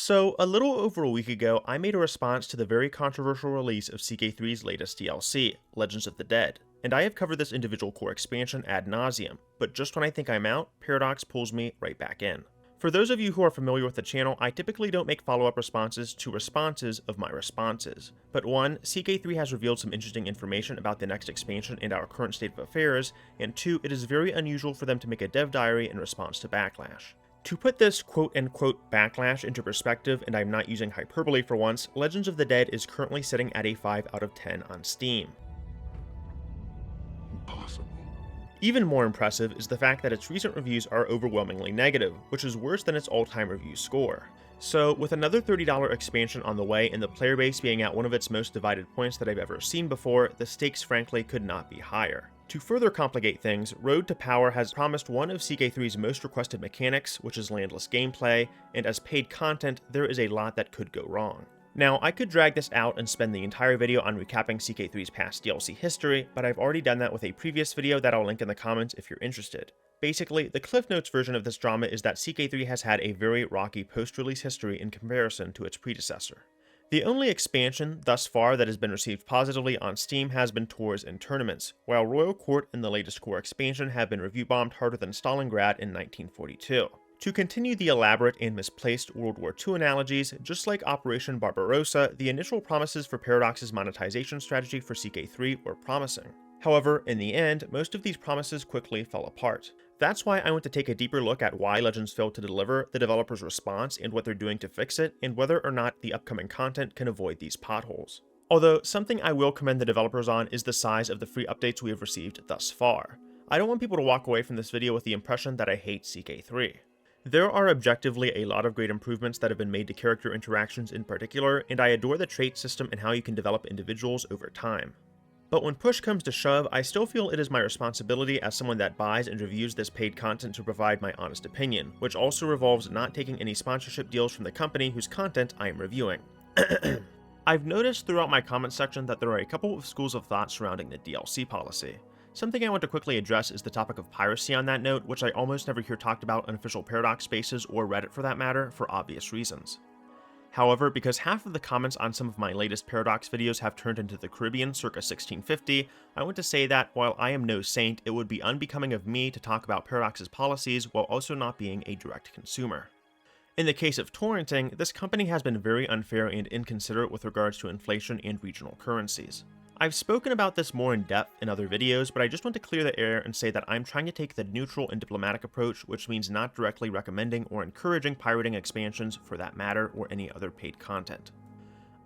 So, a little over a week ago, I made a response to the very controversial release of CK3's latest DLC, Legends of the Dead, and I have covered this individual core expansion ad nauseum, but just when I think I'm out, Paradox pulls me right back in. For those of you who are familiar with the channel, I typically don't make follow-up responses to responses of my responses. But one, CK3 has revealed some interesting information about the next expansion and our current state of affairs, and two, it is very unusual for them to make a dev diary in response to backlash. To put this quote-unquote backlash into perspective, and I'm not using hyperbole for once, Legends of the Dead is currently sitting at a 5 out of 10 on Steam. Impossible. Even more impressive is the fact that its recent reviews are overwhelmingly negative, which is worse than its all-time review score. So, with another $30 expansion on the way and the player base being at one of its most divided points that I've ever seen before, the stakes frankly could not be higher. To further complicate things, Road to Power has promised one of CK3's most requested mechanics, which is landless gameplay, and as paid content, there is a lot that could go wrong. Now, I could drag this out and spend the entire video on recapping CK3's past DLC history, but I've already done that with a previous video that I'll link in the comments if you're interested. Basically, the Cliff Notes version of this drama is that CK3 has had a very rocky post-release history in comparison to its predecessor. The only expansion thus far that has been received positively on Steam has been Tours and Tournaments, while Royal Court and the latest core expansion have been review-bombed harder than Stalingrad in 1942. To continue the elaborate and misplaced World War II analogies, just like Operation Barbarossa, the initial promises for Paradox's monetization strategy for CK3 were promising. However, in the end, most of these promises quickly fell apart. That's why I want to take a deeper look at why Legends failed to deliver, the developer's response, and what they're doing to fix it, and whether or not the upcoming content can avoid these potholes. Although, something I will commend the developers on is the size of the free updates we have received thus far. I don't want people to walk away from this video with the impression that I hate CK3. There are objectively a lot of great improvements that have been made to character interactions in particular, and I adore the trait system and how you can develop individuals over time. But when push comes to shove, I still feel it is my responsibility as someone that buys and reviews this paid content to provide my honest opinion, which also revolves not taking any sponsorship deals from the company whose content I am reviewing. I've noticed throughout my comment section that there are a couple of schools of thought surrounding the DLC policy. Something I want to quickly address is the topic of piracy on that note, which I almost never hear talked about in official Paradox spaces or Reddit for that matter, for obvious reasons. However, because half of the comments on some of my latest Paradox videos have turned into the Caribbean circa 1650, I want to say that while I am no saint, it would be unbecoming of me to talk about Paradox's policies while also not being a direct consumer. In the case of torrenting, this company has been very unfair and inconsiderate with regards to inflation and regional currencies. I've spoken about this more in depth in other videos, but I just want to clear the air and say that I'm trying to take the neutral and diplomatic approach, which means not directly recommending or encouraging pirating expansions for that matter or any other paid content.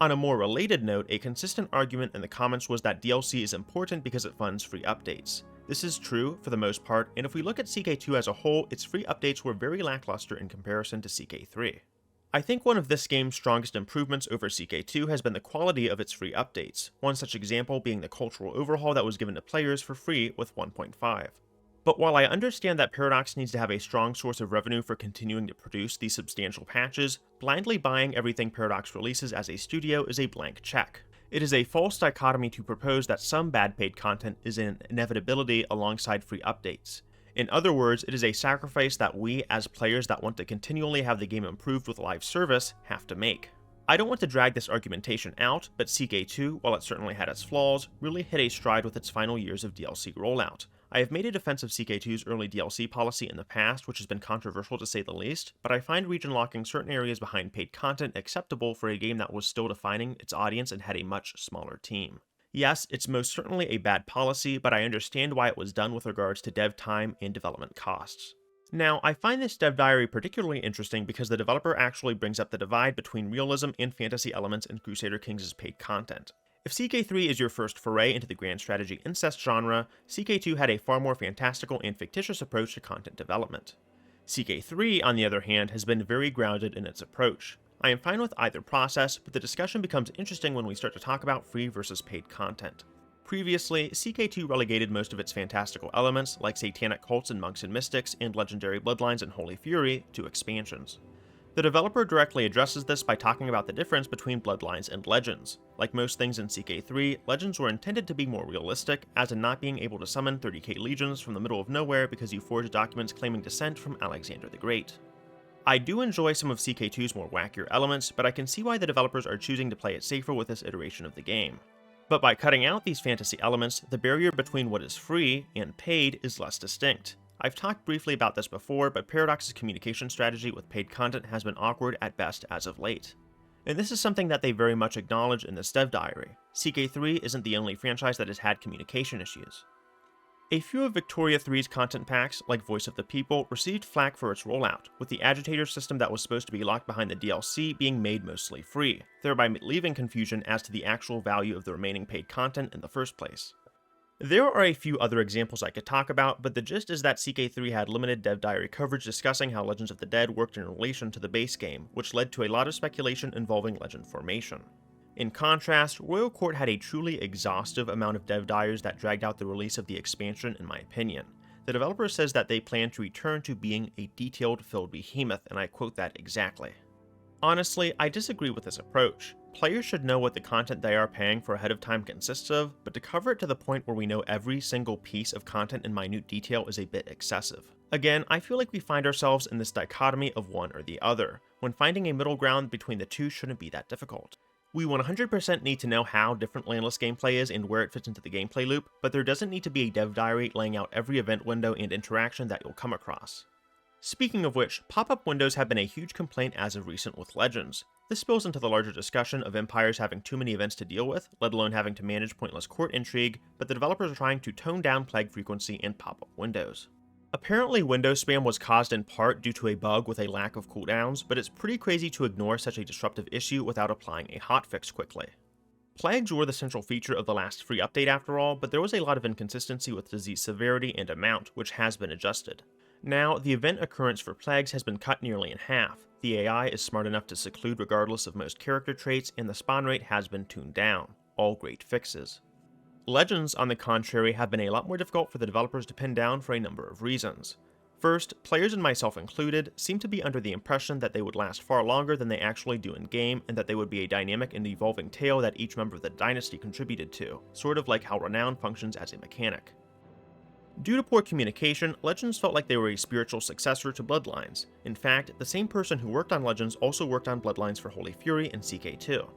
On a more related note, a consistent argument in the comments was that DLC is important because it funds free updates. This is true for the most part, and if we look at CK2 as a whole, its free updates were very lackluster in comparison to CK3. I think one of this game's strongest improvements over CK2 has been the quality of its free updates, one such example being the cultural overhaul that was given to players for free with 1.5. But while I understand that Paradox needs to have a strong source of revenue for continuing to produce these substantial patches, blindly buying everything Paradox releases as a studio is a blank check. It is a false dichotomy to propose that some bad paid content is an inevitability alongside free updates. In other words, it is a sacrifice that we, as players that want to continually have the game improved with live service, have to make. I don't want to drag this argumentation out, but CK2, while it certainly had its flaws, really hit a stride with its final years of DLC rollout. I have made a defense of CK2's early DLC policy in the past, which has been controversial to say the least, but I find region locking certain areas behind paid content acceptable for a game that was still defining its audience and had a much smaller team. Yes, it's most certainly a bad policy, but I understand why it was done with regards to dev time and development costs. Now, I find this dev diary particularly interesting because the developer actually brings up the divide between realism and fantasy elements in Crusader Kings' paid content. If CK3 is your first foray into the grand strategy incest genre, CK2 had a far more fantastical and fictitious approach to content development. CK3, on the other hand, has been very grounded in its approach. I am fine with either process, but the discussion becomes interesting when we start to talk about free versus paid content. Previously, CK2 relegated most of its fantastical elements, like satanic cults and monks and mystics, and legendary bloodlines and holy fury, to expansions. The developer directly addresses this by talking about the difference between bloodlines and legends. Like most things in CK3, legends were intended to be more realistic, as in not being able to summon 30k legions from the middle of nowhere because you forged documents claiming descent from Alexander the Great. I do enjoy some of CK2's more wackier elements, but I can see why the developers are choosing to play it safer with this iteration of the game. But by cutting out these fantasy elements, the barrier between what is free and paid is less distinct. I've talked briefly about this before, but Paradox's communication strategy with paid content has been awkward at best as of late. And this is something that they very much acknowledge in this dev diary. CK3 isn't the only franchise that has had communication issues. A few of Victoria 3's content packs, like Voice of the People, received flack for its rollout, with the agitator system that was supposed to be locked behind the DLC being made mostly free, thereby leaving confusion as to the actual value of the remaining paid content in the first place. There are a few other examples I could talk about, but the gist is that CK3 had limited dev diary coverage discussing how Legends of the Dead worked in relation to the base game, which led to a lot of speculation involving legend formation. In contrast, Royal Court had a truly exhaustive amount of dev diaries that dragged out the release of the expansion in my opinion. The developer says that they plan to return to being a detailed filled behemoth, and I quote that exactly. Honestly, I disagree with this approach. Players should know what the content they are paying for ahead of time consists of, but to cover it to the point where we know every single piece of content in minute detail is a bit excessive. Again, I feel like we find ourselves in this dichotomy of one or the other, when finding a middle ground between the two shouldn't be that difficult. We 100% need to know how different landless gameplay is and where it fits into the gameplay loop, but there doesn't need to be a dev diary laying out every event window and interaction that you'll come across. Speaking of which, pop-up windows have been a huge complaint as of recent with Legends. This spills into the larger discussion of Empires having too many events to deal with, let alone having to manage pointless court intrigue, but the developers are trying to tone down plague frequency and pop-up windows. Apparently window spam was caused in part due to a bug with a lack of cooldowns, but it's pretty crazy to ignore such a disruptive issue without applying a hotfix quickly. Plagues were the central feature of the last free update after all, but there was a lot of inconsistency with disease severity and amount, which has been adjusted. Now, the event occurrence for plagues has been cut nearly in half, the AI is smart enough to seclude regardless of most character traits, and the spawn rate has been tuned down. All great fixes. Legends, on the contrary, have been a lot more difficult for the developers to pin down for a number of reasons. First, players and myself included seem to be under the impression that they would last far longer than they actually do in-game, and that they would be a dynamic and evolving tale that each member of the dynasty contributed to, sort of like how Renown functions as a mechanic. Due to poor communication, Legends felt like they were a spiritual successor to Bloodlines. In fact, the same person who worked on Legends also worked on Bloodlines for Holy Fury and CK2.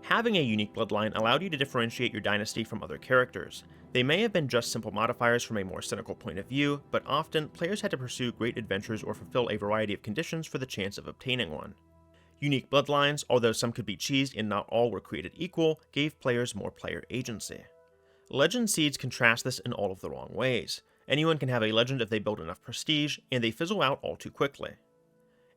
Having a unique bloodline allowed you to differentiate your dynasty from other characters. They may have been just simple modifiers from a more cynical point of view, but often, players had to pursue great adventures or fulfill a variety of conditions for the chance of obtaining one. Unique bloodlines, although some could be cheesed and not all were created equal, gave players more player agency. Legend seeds contrast this in all of the wrong ways. Anyone can have a legend if they build enough prestige, and they fizzle out all too quickly.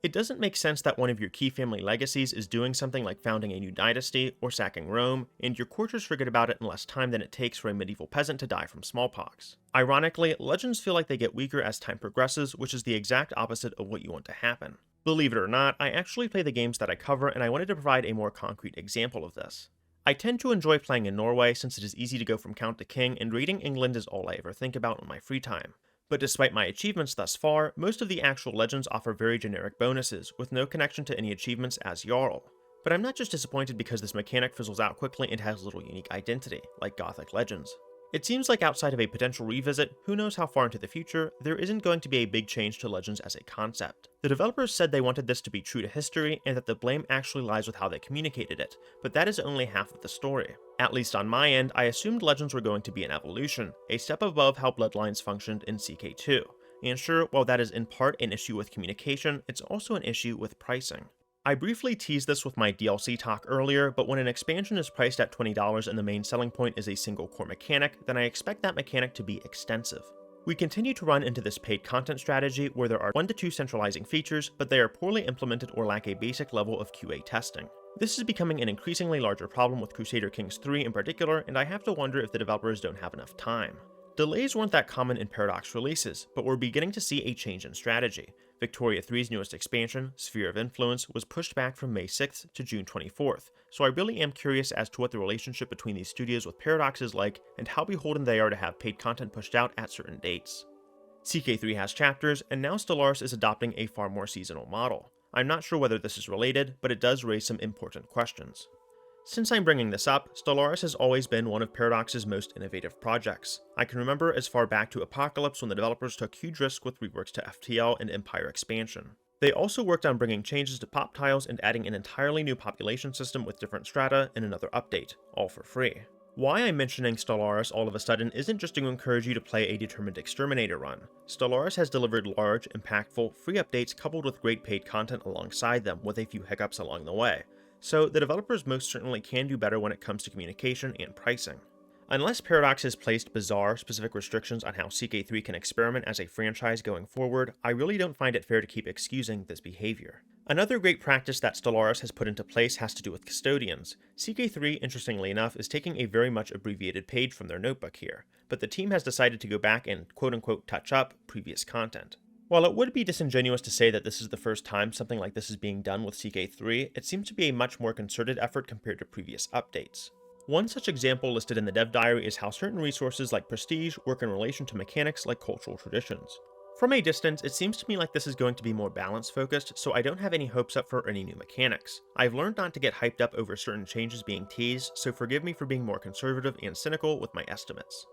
It doesn't make sense that one of your key family legacies is doing something like founding a new dynasty or sacking Rome, and your courtiers forget about it in less time than it takes for a medieval peasant to die from smallpox. Ironically, legends feel like they get weaker as time progresses, which is the exact opposite of what you want to happen. Believe it or not, I actually play the games that I cover, and I wanted to provide a more concrete example of this. I tend to enjoy playing in Norway since it is easy to go from count to king, and raiding England is all I ever think about in my free time. But despite my achievements thus far, most of the actual legends offer very generic bonuses, with no connection to any achievements as Jarl. But I'm not just disappointed because this mechanic fizzles out quickly and has little unique identity, like Gothic Legends. It seems like outside of a potential revisit, who knows how far into the future, there isn't going to be a big change to Legends as a concept. The developers said they wanted this to be true to history, and that the blame actually lies with how they communicated it, but that is only half of the story. At least on my end, I assumed Legends were going to be an evolution, a step above how Bloodlines functioned in CK2. And sure, while that is in part an issue with communication, it's also an issue with pricing. I briefly teased this with my DLC talk earlier, but when an expansion is priced at $20 and the main selling point is a single core mechanic, then I expect that mechanic to be extensive. We continue to run into this paid content strategy where there are 1 to 2 centralizing features, but they are poorly implemented or lack a basic level of QA testing. This is becoming an increasingly larger problem with Crusader Kings 3 in particular, and I have to wonder if the developers don't have enough time. Delays weren't that common in Paradox releases, but we're beginning to see a change in strategy. Victoria 3's newest expansion, Sphere of Influence, was pushed back from May 6th to June 24th, so I really am curious as to what the relationship between these studios with Paradox is like, and how beholden they are to have paid content pushed out at certain dates. CK3 has chapters, and now Stellaris is adopting a far more seasonal model. I'm not sure whether this is related, but it does raise some important questions. Since I'm bringing this up, Stellaris has always been one of Paradox's most innovative projects. I can remember as far back to Apocalypse when the developers took huge risks with reworks to FTL and Empire expansion. They also worked on bringing changes to pop tiles and adding an entirely new population system with different strata in another update, all for free. Why I'm mentioning Stellaris all of a sudden isn't just to encourage you to play a determined exterminator run. Stellaris has delivered large, impactful, free updates coupled with great paid content alongside them with a few hiccups along the way, so the developers most certainly can do better when it comes to communication and pricing. Unless Paradox has placed bizarre, specific restrictions on how CK3 can experiment as a franchise going forward, I really don't find it fair to keep excusing this behavior. Another great practice that Stellaris has put into place has to do with custodians. CK3, interestingly enough, is taking a very much abbreviated page from their notebook here, but the team has decided to go back and quote-unquote touch up previous content. While it would be disingenuous to say that this is the first time something like this is being done with CK3, it seems to be a much more concerted effort compared to previous updates. One such example listed in the dev diary is how certain resources like prestige work in relation to mechanics like cultural traditions. From a distance, it seems to me like this is going to be more balance focused, so I don't have any hopes up for any new mechanics. I've learned not to get hyped up over certain changes being teased, so forgive me for being more conservative and cynical with my estimates.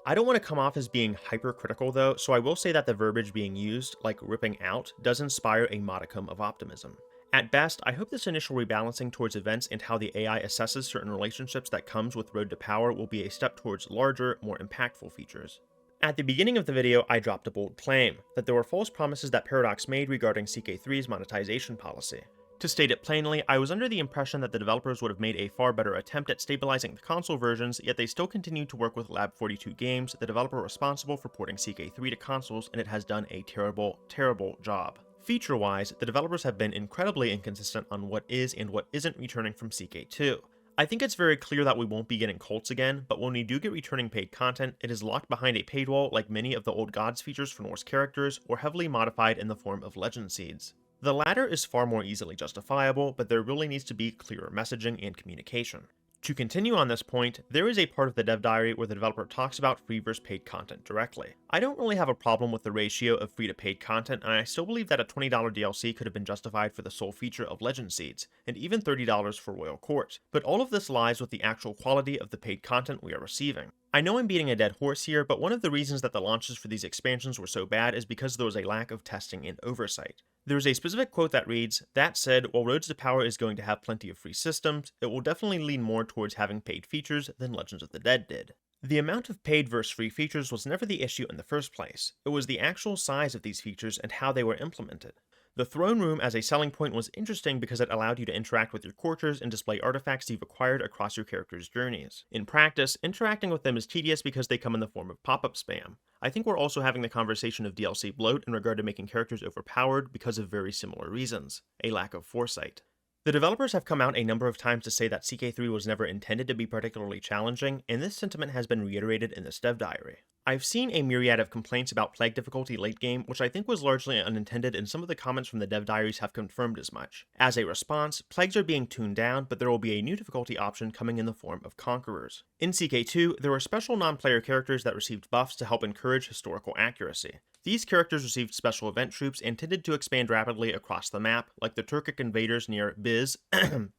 I don't want to come off as being hypercritical though, so I will say that the verbiage being used, like ripping out, does inspire a modicum of optimism. At best, I hope this initial rebalancing towards events and how the AI assesses certain relationships that comes with Road to Power will be a step towards larger, more impactful features. At the beginning of the video, I dropped a bold claim, that there were false promises that Paradox made regarding CK3's monetization policy. To state it plainly, I was under the impression that the developers would have made a far better attempt at stabilizing the console versions, yet they still continued to work with Lab 42 Games, the developer responsible for porting CK3 to consoles, and it has done a terrible, terrible job. Feature-wise, the developers have been incredibly inconsistent on what is and what isn't returning from CK2. I think it's very clear that we won't be getting cults again, but when we do get returning paid content, it is locked behind a paywall like many of the old gods features for Norse characters, or heavily modified in the form of legend seeds. The latter is far more easily justifiable, but there really needs to be clearer messaging and communication. To continue on this point, there is a part of the dev diary where the developer talks about free versus paid content directly. I don't really have a problem with the ratio of free to paid content, and I still believe that a $20 DLC could have been justified for the sole feature of Legend Seeds, and even $30 for Royal Court, but all of this lies with the actual quality of the paid content we are receiving. I know I'm beating a dead horse here, but one of the reasons that the launches for these expansions were so bad is because there was a lack of testing and oversight. There's a specific quote that reads, "That said, while Roads to Power is going to have plenty of free systems, it will definitely lean more towards having paid features than Legends of the Dead did." The amount of paid versus free features was never the issue in the first place. It was the actual size of these features and how they were implemented. The throne room as a selling point was interesting because it allowed you to interact with your courtiers and display artifacts you've acquired across your character's journeys. In practice, interacting with them is tedious because they come in the form of pop-up spam. I think we're also having the conversation of DLC bloat in regard to making characters overpowered because of very similar reasons, a lack of foresight. The developers have come out a number of times to say that CK3 was never intended to be particularly challenging, and this sentiment has been reiterated in this dev diary. I've seen a myriad of complaints about plague difficulty late game, which I think was largely unintended, and some of the comments from the dev diaries have confirmed as much. As a response, plagues are being tuned down, but there will be a new difficulty option coming in the form of conquerors. In CK2, there were special non-player characters that received buffs to help encourage historical accuracy. These characters received special event troops and tended to expand rapidly across the map, like the Turkic invaders near Biz,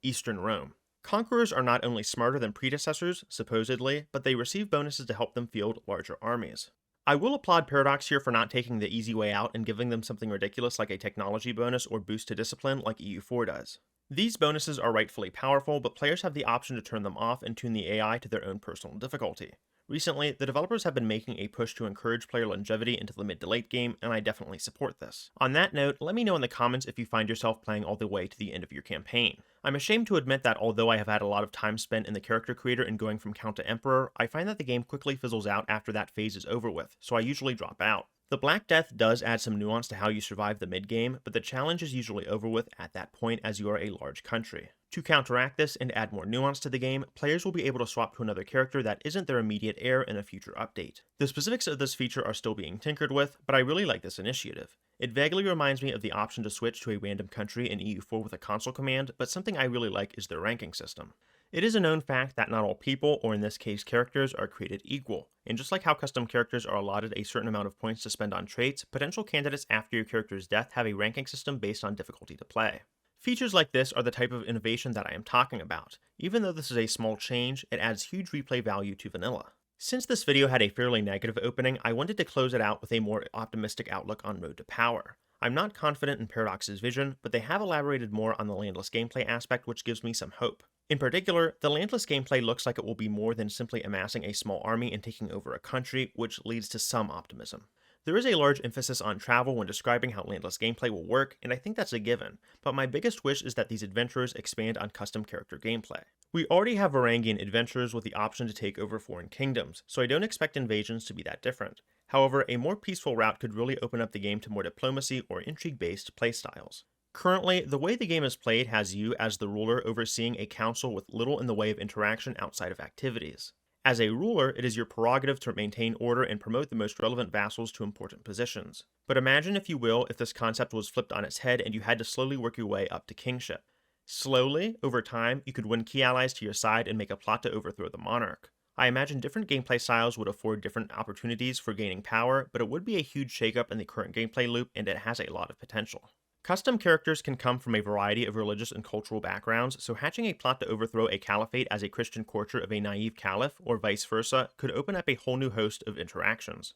Eastern Rome. Conquerors are not only smarter than predecessors, supposedly, but they receive bonuses to help them field larger armies. I will applaud Paradox here for not taking the easy way out and giving them something ridiculous like a technology bonus or boost to discipline like EU4 does. These bonuses are rightfully powerful, but players have the option to turn them off and tune the AI to their own personal difficulty. Recently, the developers have been making a push to encourage player longevity into the mid to late game, and I definitely support this. On that note, let me know in the comments if you find yourself playing all the way to the end of your campaign. I'm ashamed to admit that although I have had a lot of time spent in the character creator and going from Count to Emperor, I find that the game quickly fizzles out after that phase is over with, so I usually drop out. The Black Death does add some nuance to how you survive the mid-game, but the challenge is usually over with at that point as you are a large country. To counteract this and add more nuance to the game, players will be able to swap to another character that isn't their immediate heir in a future update. The specifics of this feature are still being tinkered with, but I really like this initiative. It vaguely reminds me of the option to switch to a random country in EU4 with a console command, but something I really like is their ranking system. It is a known fact that not all people, or in this case characters, are created equal, and just like how custom characters are allotted a certain amount of points to spend on traits, potential candidates after your character's death have a ranking system based on difficulty to play. Features like this are the type of innovation that I am talking about. Even though this is a small change, it adds huge replay value to vanilla. Since this video had a fairly negative opening, I wanted to close it out with a more optimistic outlook on Road to Power. I'm not confident in Paradox's vision, but they have elaborated more on the landless gameplay aspect, which gives me some hope. In particular, the landless gameplay looks like it will be more than simply amassing a small army and taking over a country, which leads to some optimism. There is a large emphasis on travel when describing how landless gameplay will work, and I think that's a given, but my biggest wish is that these adventurers expand on custom character gameplay. We already have Varangian adventurers with the option to take over foreign kingdoms, so I don't expect invasions to be that different. However, a more peaceful route could really open up the game to more diplomacy or intrigue-based playstyles. Currently, the way the game is played has you as the ruler overseeing a council with little in the way of interaction outside of activities. As a ruler, it is your prerogative to maintain order and promote the most relevant vassals to important positions. But imagine, if you will, if this concept was flipped on its head and you had to slowly work your way up to kingship. Slowly, over time, you could win key allies to your side and make a plot to overthrow the monarch. I imagine different gameplay styles would afford different opportunities for gaining power, but it would be a huge shakeup in the current gameplay loop, and it has a lot of potential. Custom characters can come from a variety of religious and cultural backgrounds, so hatching a plot to overthrow a caliphate as a Christian courtier of a naive caliph, or vice versa, could open up a whole new host of interactions.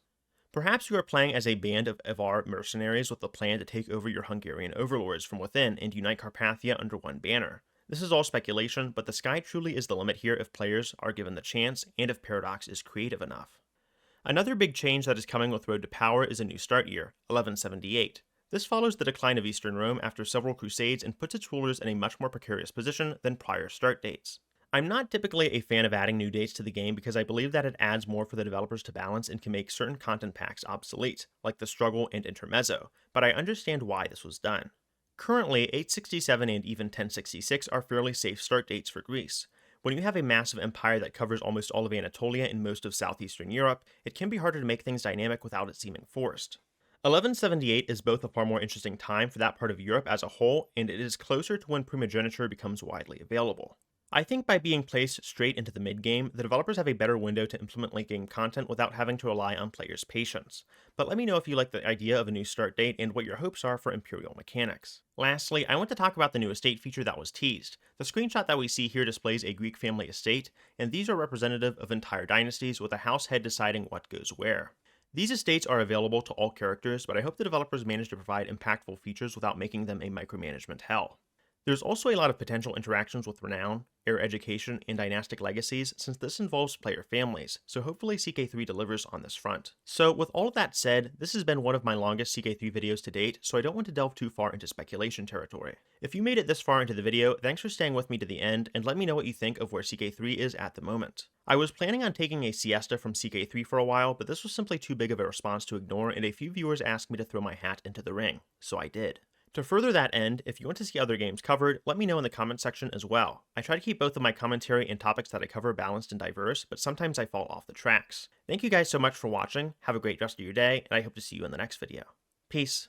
Perhaps you are playing as a band of Avar mercenaries with a plan to take over your Hungarian overlords from within and unite Carpathia under one banner. This is all speculation, but the sky truly is the limit here if players are given the chance, and if Paradox is creative enough. Another big change that is coming with Road to Power is a new start year, 1178. This follows the decline of Eastern Rome after several crusades and puts its rulers in a much more precarious position than prior start dates. I'm not typically a fan of adding new dates to the game because I believe that it adds more for the developers to balance and can make certain content packs obsolete, like the Struggle and Intermezzo, but I understand why this was done. Currently, 867 and even 1066 are fairly safe start dates for Greece. When you have a massive empire that covers almost all of Anatolia and most of southeastern Europe, it can be harder to make things dynamic without it seeming forced. 1178 is both a far more interesting time for that part of Europe as a whole, and it is closer to when primogeniture becomes widely available. I think by being placed straight into the mid-game, the developers have a better window to implement late-game content without having to rely on players' patience. But let me know if you like the idea of a new start date and what your hopes are for Imperial mechanics. Lastly, I want to talk about the new estate feature that was teased. The screenshot that we see here displays a Greek family estate, and these are representative of entire dynasties with a house head deciding what goes where. These estates are available to all characters, but I hope the developers manage to provide impactful features without making them a micromanagement hell. There's also a lot of potential interactions with renown, heir education, and dynastic legacies, since this involves player families, so hopefully CK3 delivers on this front. So with all of that said, this has been one of my longest CK3 videos to date, so I don't want to delve too far into speculation territory. If you made it this far into the video, thanks for staying with me to the end, and let me know what you think of where CK3 is at the moment. I was planning on taking a siesta from CK3 for a while, but this was simply too big of a response to ignore, and a few viewers asked me to throw my hat into the ring, so I did. To further that end, if you want to see other games covered, let me know in the comment section as well. I try to keep both of my commentary and topics that I cover balanced and diverse, but sometimes I fall off the tracks. Thank you guys so much for watching, have a great rest of your day, and I hope to see you in the next video. Peace.